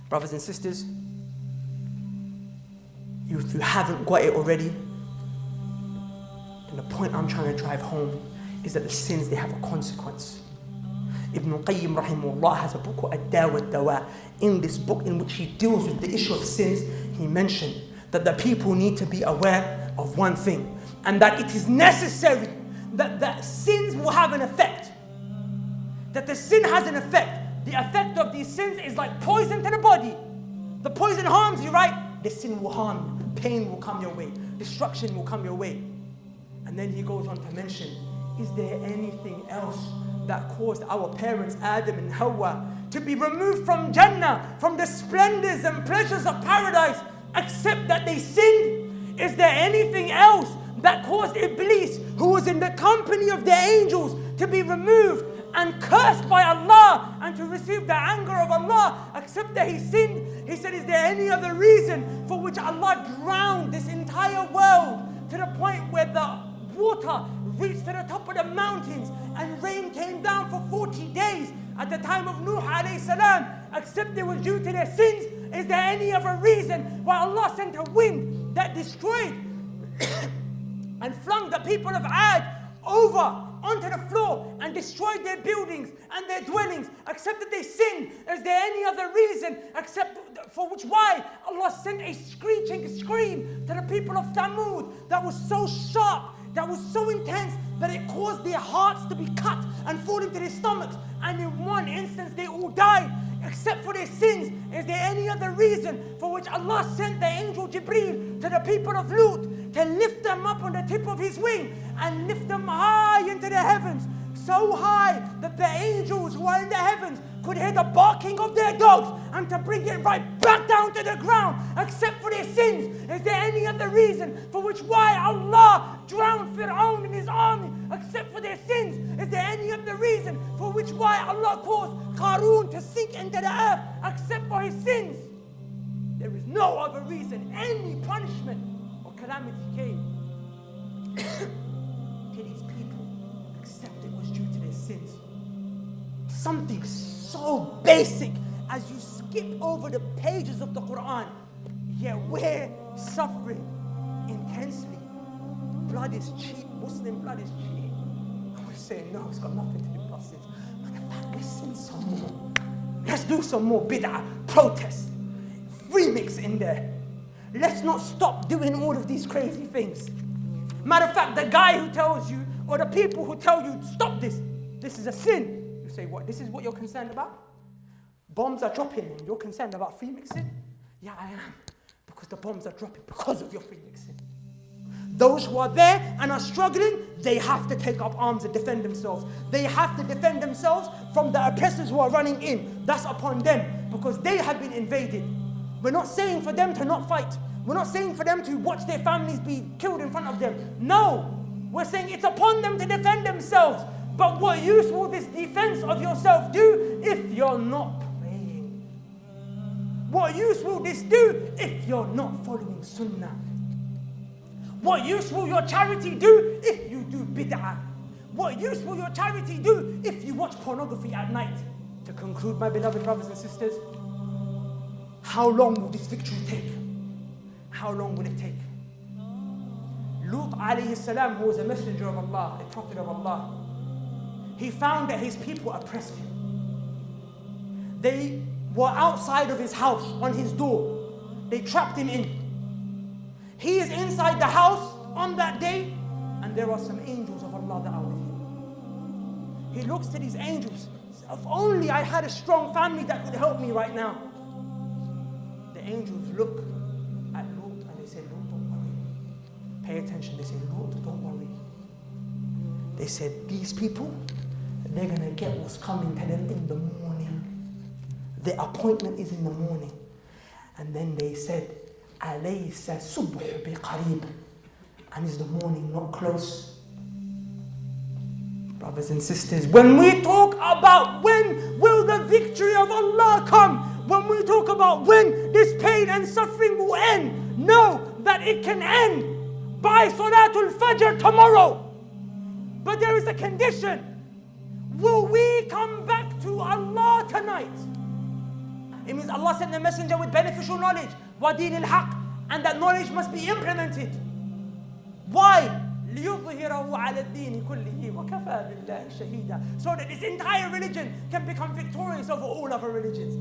Brothers and sisters, if you haven't got it already, then the point I'm trying to drive home is that the sins, they have a consequence. Ibn Qayyim rahimahullah has a book called Ad-Dawa Ad-Dawa. In this book, in which he deals with the issue of sins, he mentioned that the people need to be aware of one thing, and that it is necessary that sins will have an effect. That the sin has an effect. The effect of these sins is like poison to the body. The poison harms you, right? The sin will harm you. Pain will come your way. Destruction will come your way. And then he goes on to mention, is there anything else that caused our parents Adam and Hawa to be removed from Jannah, from the splendors and pleasures of paradise, except that they sinned? Is there anything else that caused Iblis, who was in the company of the angels, to be removed and cursed by Allah and to receive the anger of Allah, except that he sinned? He said, is there any other reason for which Allah drowned this entire world to the point where the water reached to the top of the mountains and rain came down for 40 days at the time of Nuh alayhi salam, except it was due to their sins? Is there any other reason why Allah sent a wind that destroyed and flung the people of Ad over onto the floor and destroyed their buildings and their dwellings, except that they sinned? Is there any other reason except for which why Allah sent a screeching scream to the people of Thamud that was so sharp, that was so intense, that it caused their hearts to be cut and fall into their stomachs, and in one instance they all died except for their sins? Is there any other reason for which Allah sent the angel Jibreel to the people of Lut to lift them up on the tip of his wing and lift them high into the heavens, so high that the angels who are in the heavens could hear the barking of their dogs, and to bring it right back down to the ground except for their sins? Is there any other reason for which why Allah drowned Fir'aun and his army except for their sins? Is there any other reason for which why Allah caused Qarun to sink into the earth except for his sins? There is no other reason any punishment or calamity came to these people except it was due to their sins. Something so basic as you skip over the pages of the Quran, yet we're suffering intensely. Blood is cheap, Muslim blood is cheap. And we're saying, no, it's got nothing to do with our sins. Matter of fact, let's sin some more. Let's do some more bid'ah, protest, remix in there. Let's not stop doing all of these crazy things. Matter of fact, the guy who tells you, or the people who tell you, stop this is a sin. You say, what, this is what you're concerned about? Bombs are dropping and you're concerned about free mixing? Yeah, I am. Because the bombs are dropping because of your free mixing. Those who are there and are struggling, they have to take up arms and defend themselves. They have to defend themselves from the oppressors who are running in. That's upon them because they have been invaded. We're not saying for them to not fight. We're not saying for them to watch their families be killed in front of them. No, we're saying it's upon them to defend themselves. But what use will this defense of yourself do if you're not praying? What use will this do if you're not following sunnah? What use will your charity do if you do bid'ah? What use will your charity do if you watch pornography at night? To conclude, my beloved brothers and sisters, how long will this victory take? How long will it take? Lut alayhi salam, who was a messenger of Allah, a prophet of Allah, he found that his people oppressed him. They were outside of his house, on his door. They trapped him in. He is inside the house on that day, and there are some angels of Allah that are with him. He looks to these angels. If only I had a strong family that could help me right now. The angels look at Lut and they say, Lut, don't worry. Pay attention. They say, Lut, don't worry. They said, these people, they're going to get what's coming to them in the morning. Their appointment is in the morning. And then they said, Alaysa subh biqarib. And is the morning not close? Brothers and sisters, when we talk about when will the victory of Allah come, when we talk about when this pain and suffering will end, know that it can end by Salatul Fajr tomorrow. But there is a condition. Will we come back to Allah tonight? It means Allah sent the messenger with beneficial knowledge. وَدِينِ الْحَقِّ. And that knowledge must be implemented. Why? لِيُظْهِرَهُ عَلَى الدِّينِ كُلِّهِ وَكَفَى بِاللَّهِ شَهِيدًا. So that this entire religion can become victorious over all other religions.